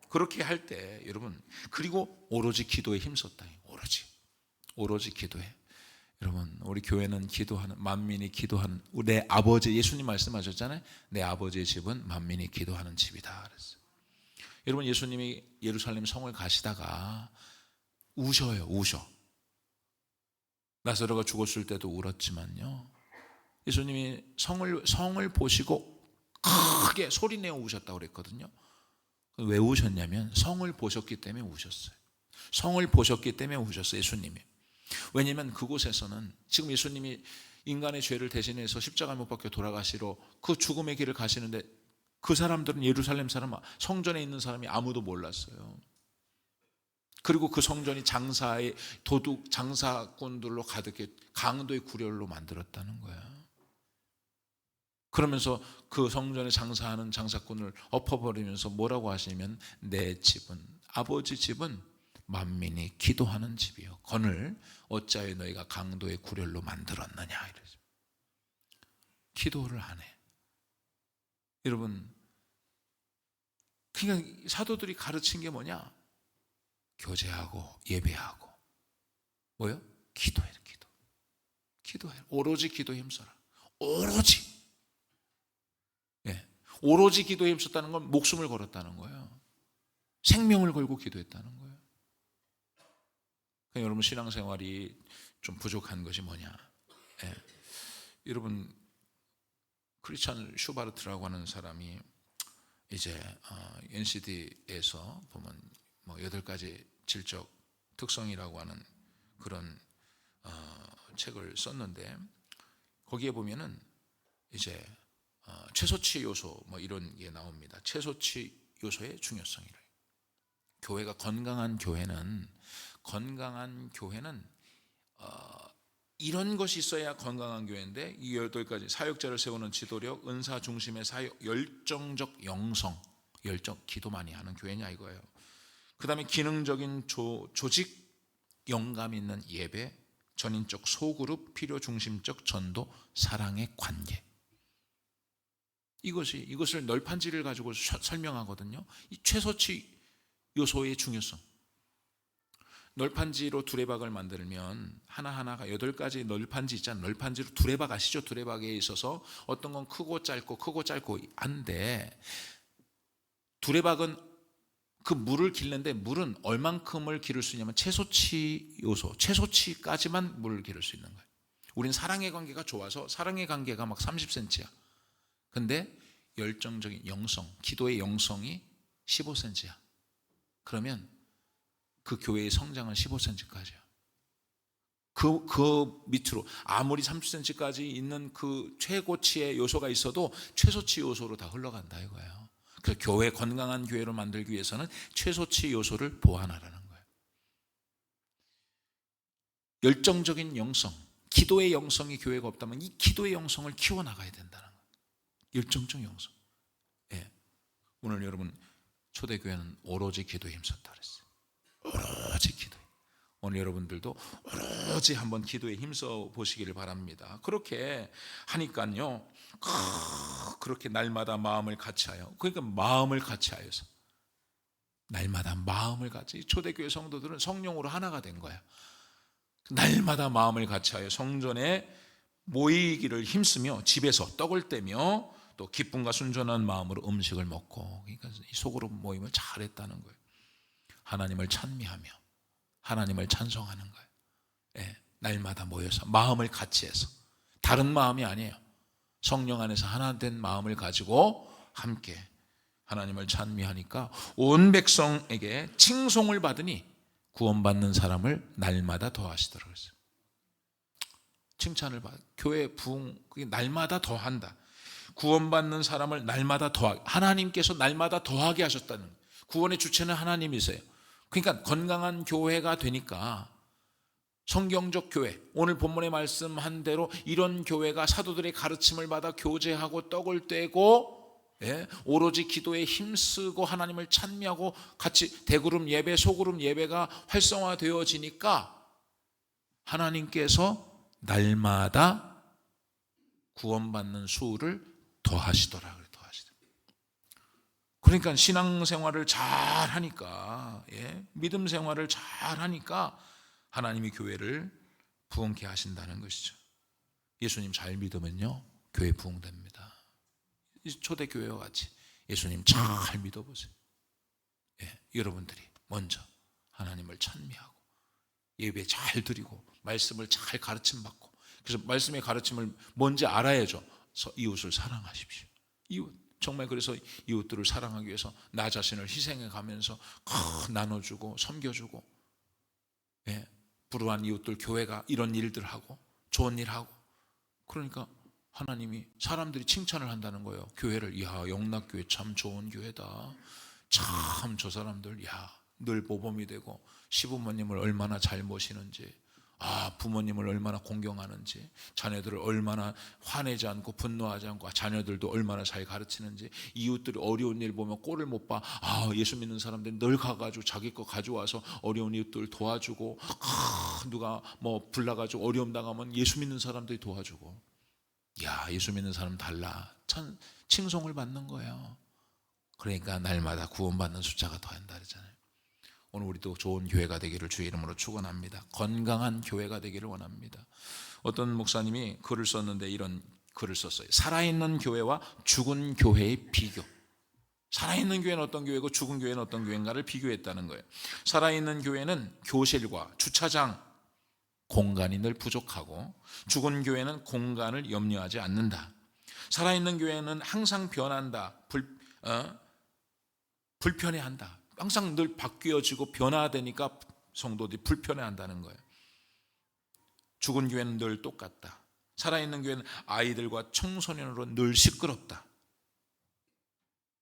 그렇게 할 때 여러분, 그리고 오로지 기도에 힘썼다. 오로지 기도에. 여러분, 우리 교회는 기도하는, 만민이 기도하는, 내 아버지, 예수님 말씀하셨잖아요. 내 아버지의 집은 만민이 기도하는 집이다 그랬어요. 여러분, 예수님이 예루살렘 성을 가시다가 우셔. 나사로가 죽었을 때도 울었지만요, 예수님이 성을 보시고 크게 소리내어 우셨다고 그랬거든요. 왜 우셨냐면 성을 보셨기 때문에 우셨어요. 성을 보셨기 때문에 우셨어요, 예수님이. 왜냐하면 그곳에서는 지금 예수님이 인간의 죄를 대신해서 십자가 못 박혀 돌아가시러 그 죽음의 길을 가시는데, 그 사람들은, 예루살렘 사람, 성전에 있는 사람이 아무도 몰랐어요. 그리고 그 성전이 도둑 장사꾼들로 가득해 강도의 구렬로 만들었다는 거야. 그러면서 그 성전에 장사하는 장사꾼을 엎어버리면서 뭐라고 하시냐면, 내 집은, 아버지 집은 만민이 기도하는 집이요, 건을 어찌하여 너희가 강도의 구렬로 만들었느냐 이러죠. 기도를 안 해. 여러분, 그냥 사도들이 가르친 게 뭐냐? 교제하고 예배하고 뭐요? 기도해. 기도해. 오로지 기도에 힘써라. 오로지 기도에 힘썼다는 건 목숨을 걸었다는 거예요. 생명을 걸고 기도했다는 거예요. 여러분, 신앙생활이 좀 부족한 것이 뭐냐? 여러분, 크리스찬 슈바르트라고 하는 사람이 이제 NCD에서 보면 8가지 질적 특성이라고 하는 그런 책을 썼는데, 거기에 보면은 이제 최소치 요소 이런 게 나옵니다. 최소치 요소의 중요성이래. 교회가 건강한 교회는 이런 것이 있어야 건강한 교회인데, 이 8가지 사역자를 세우는 지도력, 은사 중심의 사역, 열정적 영성, 기도 많이 하는 교회냐 이거예요. 그 다음에 기능적인 조직, 영감 있는 예배, 전인적 소그룹, 필요 중심적 전도, 사랑의 관계. 이것을 널판지를 가지고 설명하거든요. 이 최소치 요소의 중요성. 널판지로 두레박을 만들면 하나하나가 8가지 널판지 있잖아요. 널판지로 두레박 아시죠? 두레박에 있어서 어떤 건 크고 짧고 한데, 두레박은 그 물을 길는데, 물은 얼만큼을 기를 수 있냐면 최소치 요소, 최소치까지만 물을 기를 수 있는 거예요. 우린 사랑의 관계가 좋아서 사랑의 관계가 막 30cm야. 근데 열정적인 영성, 기도의 영성이 15cm야. 그러면 그 교회의 성장은 15cm까지야. 그 밑으로 아무리 30cm까지 있는 그 최고치의 요소가 있어도 최소치 요소로 다 흘러간다 이거예요. 그 교회, 건강한 교회로 만들기 위해서는 최소치 요소를 보완하라는 거예요. 열정적인 영성, 기도의 영성이 교회가 없다면 이 기도의 영성을 키워나가야 된다는 거예요. 열정적 영성. 오늘 여러분, 초대교회는 오로지 기도에 힘썼다 그랬어요. 오로지 기도에. 오늘 여러분들도 오로지 한번 기도에 힘써 보시기를 바랍니다. 그렇게 하니까요, 그렇게 날마다 마음을 같이하여, 그러니까 마음을 같이하여서 날마다 마음을 같이, 초대교회 성도들은 성령으로 하나가 된 거야. 날마다 마음을 같이하여 성전에 모이기를 힘쓰며 집에서 떡을 떼며 또 기쁨과 순전한 마음으로 음식을 먹고, 그러니까 이 소그룹 모임을 잘했다는 거예요. 하나님을 찬미하며 하나님을 찬송하는 거예요. 날마다 모여서 마음을 같이 해서, 다른 마음이 아니에요. 성령 안에서 하나 된 마음을 가지고 함께 하나님을 찬미하니까 온 백성에게 칭송을 받으니 구원받는 사람을 날마다 더하시더라고요. 칭찬을 받아. 교회 부흥, 그게 날마다 더한다. 구원받는 사람을 날마다 더하게, 하나님께서 날마다 더하게 하셨다는, 구원의 주체는 하나님이세요. 그러니까 건강한 교회가 되니까, 성경적 교회, 오늘 본문에 말씀한 대로 이런 교회가 사도들의 가르침을 받아 교제하고 떡을 떼고 오로지 기도에 힘쓰고 하나님을 찬미하고 같이 대그룹 예배, 소그룹 예배가 활성화되어지니까 하나님께서 날마다 구원받는 수를 더하시더라. 그러니까 신앙생활을 잘 하니까, 믿음 생활을 잘 하니까 하나님이 교회를 부흥케 하신다는 것이죠. 예수님 잘 믿으면요, 교회 부흥됩니다. 초대교회와 같이 예수님 잘 믿어보세요. 여러분들이 먼저 하나님을 찬미하고 예배 잘 드리고 말씀을 잘 가르침받고, 그래서 말씀의 가르침을 뭔지 알아야죠. 이웃을 사랑하십시오. 이웃, 정말 그래서 이웃들을 사랑하기 위해서 나 자신을 희생해 가면서 나눠주고 섬겨주고, 불우한 이웃들, 교회가 이런 일들 하고 좋은 일 하고, 그러니까 하나님이, 사람들이 칭찬을 한다는 거예요. 교회를, 야, 영락교회 참 좋은 교회다. 참 저 사람들, 야, 늘 모범이 되고 시부모님을 얼마나 잘 모시는지, 부모님을 얼마나 공경하는지, 자녀들을 얼마나 화내지 않고 분노하지 않고, 자녀들도 얼마나 잘 가르치는지, 이웃들이 어려운 일 보면 꼴을 못 봐. 예수 믿는 사람들이 늘 가가지고 자기 거 가져와서 어려운 이웃들 도와주고, 누가 뭐 불나가지고 어려움 당하면 예수 믿는 사람들이 도와주고, 야, 예수 믿는 사람 달라. 참 칭송을 받는 거예요. 그러니까 날마다 구원받는 숫자가 더한다 그러잖아요. 오늘 우리도 좋은 교회가 되기를 주의 이름으로 축원합니다. 건강한 교회가 되기를 원합니다. 어떤 목사님이 글을 썼는데 이런 글을 썼어요. 살아있는 교회와 죽은 교회의 비교. 살아있는 교회는 어떤 교회고 죽은 교회는 어떤 교회인가를 비교했다는 거예요. 살아있는 교회는 교실과 주차장, 공간이 늘 부족하고, 죽은 교회는 공간을 염려하지 않는다. 살아있는 교회는 항상 변한다. 불편해한다. 항상 늘 바뀌어지고 변화되니까 성도들이 불편해한다는 거예요. 죽은 교회는 늘 똑같다. 살아있는 교회는 아이들과 청소년으로 늘 시끄럽다.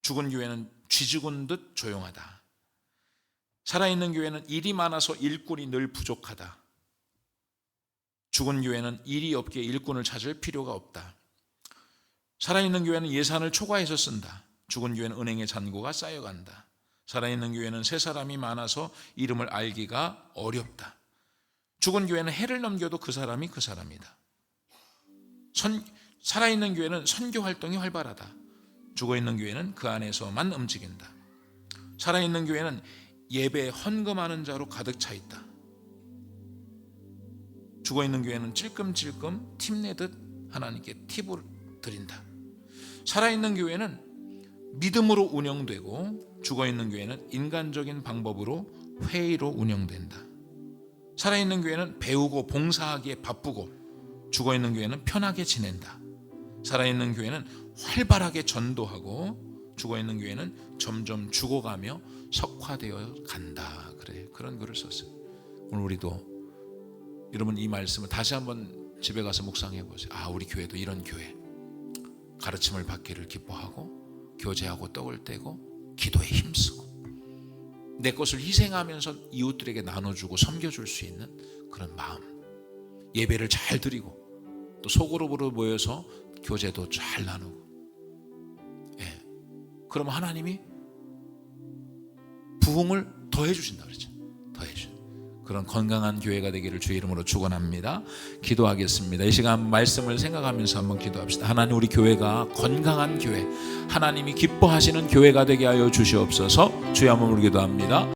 죽은 교회는 쥐죽은 듯 조용하다. 살아있는 교회는 일이 많아서 일꾼이 늘 부족하다. 죽은 교회는 일이 없기에 일꾼을 찾을 필요가 없다. 살아있는 교회는 예산을 초과해서 쓴다. 죽은 교회는 은행의 잔고가 쌓여간다. 살아있는 교회는 새 사람이 많아서 이름을 알기가 어렵다. 죽은 교회는 해를 넘겨도 그 사람이 그 사람이다. 살아있는 교회는 선교 활동이 활발하다. 죽어있는 교회는 그 안에서만 움직인다. 살아있는 교회는 예배에 헌금하는 자로 가득 차 있다. 죽어있는 교회는 찔끔찔끔 팁내듯 하나님께 팁을 드린다. 살아있는 교회는 믿음으로 운영되고, 죽어있는 교회는 인간적인 방법으로 회의로 운영된다. 살아있는 교회는 배우고 봉사하기에 바쁘고, 죽어있는 교회는 편하게 지낸다. 살아있는 교회는 활발하게 전도하고, 죽어있는 교회는 점점 죽어가며 석화되어 간다. 그래, 그런 글을 썼어요. 오늘 우리도 여러분 이 말씀을 다시 한번 집에 가서 묵상해 보세요. 우리 교회도 이런 교회, 가르침을 받기를 기뻐하고 교제하고 떡을 떼고 기도에 힘쓰고 내 것을 희생하면서 이웃들에게 나눠주고 섬겨줄 수 있는 그런 마음, 예배를 잘 드리고 또 소그룹으로 모여서 교제도 잘 나누고, 그러면 하나님이 부흥을 더해 주신다 그러죠. 더해 주신다. 그런 건강한 교회가 되기를 주의 이름으로 축원합니다. 기도하겠습니다. 이 시간 말씀을 생각하면서 한번 기도합시다. 하나님, 우리 교회가 건강한 교회, 하나님이 기뻐하시는 교회가 되게 하여 주시옵소서. 주의 한번 기도합니다.